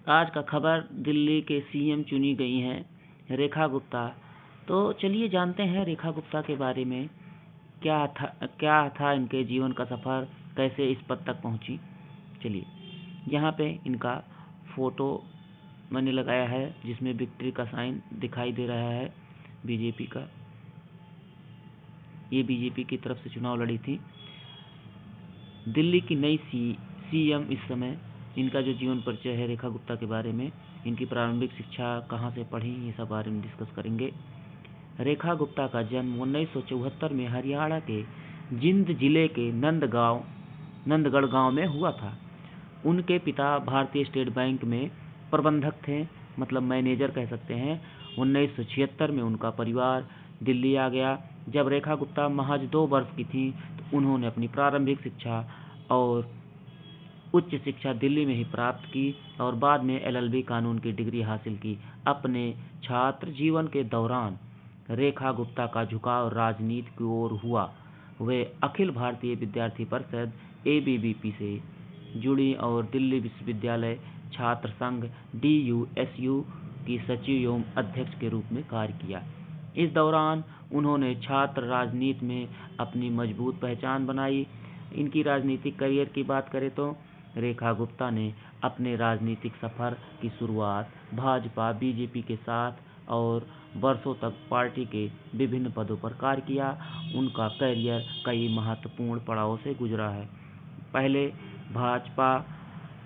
आज का खबर, दिल्ली के सीएम चुनी गई हैं रेखा गुप्ता। तो चलिए जानते हैं रेखा गुप्ता के बारे में, क्या था इनके जीवन का सफ़र, कैसे इस पद तक पहुंची। चलिए, यहाँ पे इनका फ़ोटो मैंने लगाया है जिसमें विक्ट्री का साइन दिखाई दे रहा है बीजेपी का। ये बीजेपी की तरफ से चुनाव लड़ी थी। दिल्ली की नई सीएम इस समय। इनका जो जीवन परिचय है रेखा गुप्ता के बारे में, इनकी प्रारंभिक शिक्षा कहाँ से पढ़ी, ये सब बारे में डिस्कस करेंगे। रेखा गुप्ता का जन्म 1974 में हरियाणा के जिंद जिले के नंदगढ़ गांव में हुआ था। उनके पिता भारतीय स्टेट बैंक में प्रबंधक थे, मतलब मैनेजर कह सकते हैं। 1976 में उनका परिवार दिल्ली आ गया। जब रेखा गुप्ता महज 2 वर्ष की थी तो उन्होंने अपनी प्रारंभिक शिक्षा और उच्च शिक्षा दिल्ली में ही प्राप्त की और बाद में एलएलबी कानून की डिग्री हासिल की। अपने छात्र जीवन के दौरान रेखा गुप्ता का झुकाव राजनीति की ओर हुआ। वे अखिल भारतीय विद्यार्थी परिषद एबीवीपी से जुड़ी और दिल्ली विश्वविद्यालय छात्र संघ डीयूएसयू की सचिव एवं अध्यक्ष के रूप में कार्य किया। इस दौरान उन्होंने छात्र राजनीति में अपनी मजबूत पहचान बनाई। इनकी राजनीतिक करियर की बात करें तो रेखा गुप्ता ने अपने राजनीतिक सफर की शुरुआत भाजपा बीजेपी के साथ और वर्षों तक पार्टी के विभिन्न पदों पर कार्य किया। उनका करियर कई महत्वपूर्ण पड़ावों से गुजरा है। पहले भाजपा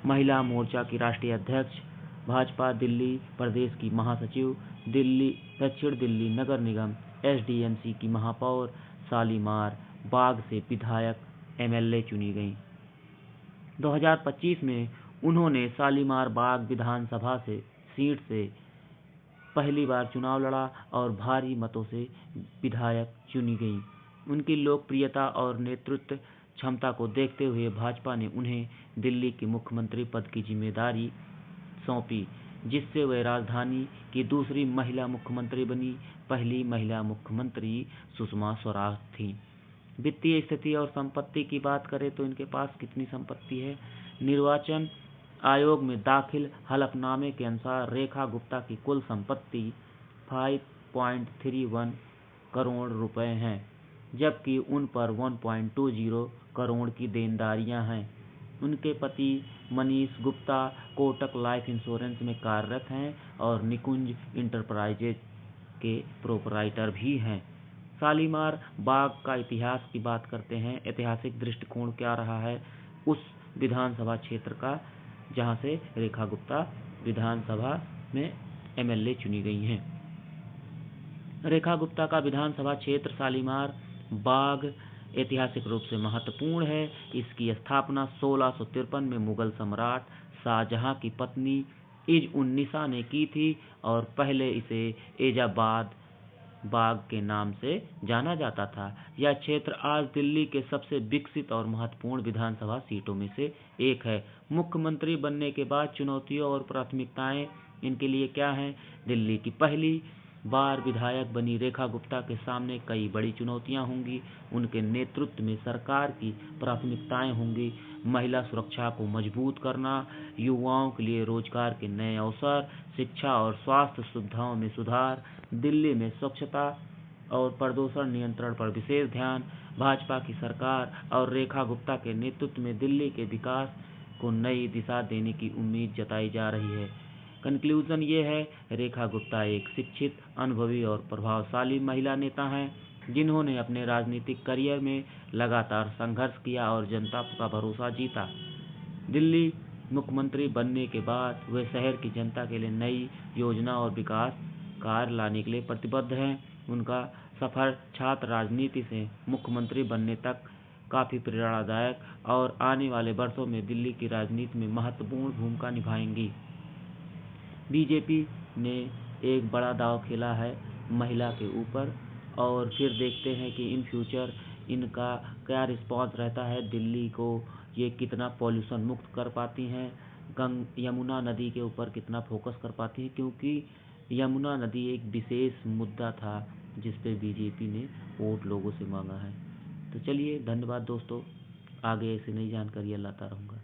महिला मोर्चा की राष्ट्रीय अध्यक्ष, भाजपा दिल्ली प्रदेश की महासचिव, दक्षिण दिल्ली नगर निगम एसडीएमसी की महापौर, शालीमार बाग से विधायक एमएलए चुनी गईं। 2025 में उन्होंने शालीमार बाग विधानसभा सीट से पहली बार चुनाव लड़ा और भारी मतों से विधायक चुनी गईं। उनकी लोकप्रियता और नेतृत्व क्षमता को देखते हुए भाजपा ने उन्हें दिल्ली के मुख्यमंत्री पद की जिम्मेदारी सौंपी, जिससे वे राजधानी की दूसरी महिला मुख्यमंत्री बनी। पहली महिला मुख्यमंत्री सुषमा स्वराज थीं। वित्तीय स्थिति और संपत्ति की बात करें तो इनके पास कितनी संपत्ति है। निर्वाचन आयोग में दाखिल हलफनामे के अनुसार रेखा गुप्ता की कुल संपत्ति 5.31 करोड़ रुपए हैं, जबकि उन पर 1.20 करोड़ की देनदारियां हैं। उनके पति मनीष गुप्ता कोटक लाइफ इंश्योरेंस में कार्यरत हैं और निकुंज इंटरप्राइजेज के प्रोपराइटर भी हैं। शालीमार बाग का इतिहास की बात करते हैं। ऐतिहासिक दृष्टिकोण क्या रहा है उस विधानसभा क्षेत्र का, जहां से रेखा गुप्ता विधानसभा में एमएलए चुनी गई हैं। रेखा गुप्ता का विधानसभा क्षेत्र शालीमार बाग ऐतिहासिक रूप से महत्वपूर्ण है। इसकी स्थापना 1653 में मुगल सम्राट शाहजहां की पत्नी इज-उन-निसा ने की थी और पहले इसे एजाबाद बाग के नाम से जाना जाता था। यह क्षेत्र आज दिल्ली के सबसे विकसित और महत्वपूर्ण विधानसभा सीटों में से एक है। मुख्यमंत्री बनने के बाद चुनौतियों और प्राथमिकताएं इनके लिए क्या हैं। दिल्ली की पहली बार विधायक बनी रेखा गुप्ता के सामने कई बड़ी चुनौतियां होंगी। उनके नेतृत्व में सरकार की प्राथमिकताएं होंगी महिला सुरक्षा को मजबूत करना, युवाओं के लिए रोजगार के नए अवसर, शिक्षा और स्वास्थ्य सुविधाओं में सुधार, दिल्ली में स्वच्छता और प्रदूषण नियंत्रण पर विशेष ध्यान। भाजपा की सरकार और रेखा गुप्ता के नेतृत्व में दिल्ली के विकास को नई दिशा देने की उम्मीद जताई जा रही है। कंक्लूजन ये है, रेखा गुप्ता एक शिक्षित, अनुभवी और प्रभावशाली महिला नेता हैं जिन्होंने अपने राजनीतिक करियर में लगातार संघर्ष किया और जनता का भरोसा जीता। दिल्ली मुख्यमंत्री बनने के बाद वे शहर की जनता के लिए नई योजना और विकास कार्य लाने के लिए प्रतिबद्ध हैं। उनका सफर छात्र राजनीति से मुख्यमंत्री बनने तक काफी प्रेरणादायक और आने वाले वर्षों में दिल्ली की राजनीति में महत्वपूर्ण भूमिका निभाएंगी। बीजेपी ने एक बड़ा दांव खेला है महिला के ऊपर और फिर देखते हैं कि इन फ्यूचर इनका क्या रिस्पॉन्स रहता है। दिल्ली को ये कितना पॉल्यूशन मुक्त कर पाती हैं, यमुना नदी के ऊपर कितना फोकस कर पाती हैं, क्योंकि यमुना नदी एक विशेष मुद्दा था जिस पे बीजेपी ने वोट लोगों से मांगा है। तो चलिए, धन्यवाद दोस्तों। आगे ऐसे नई जानकारी लाता रहूँगा।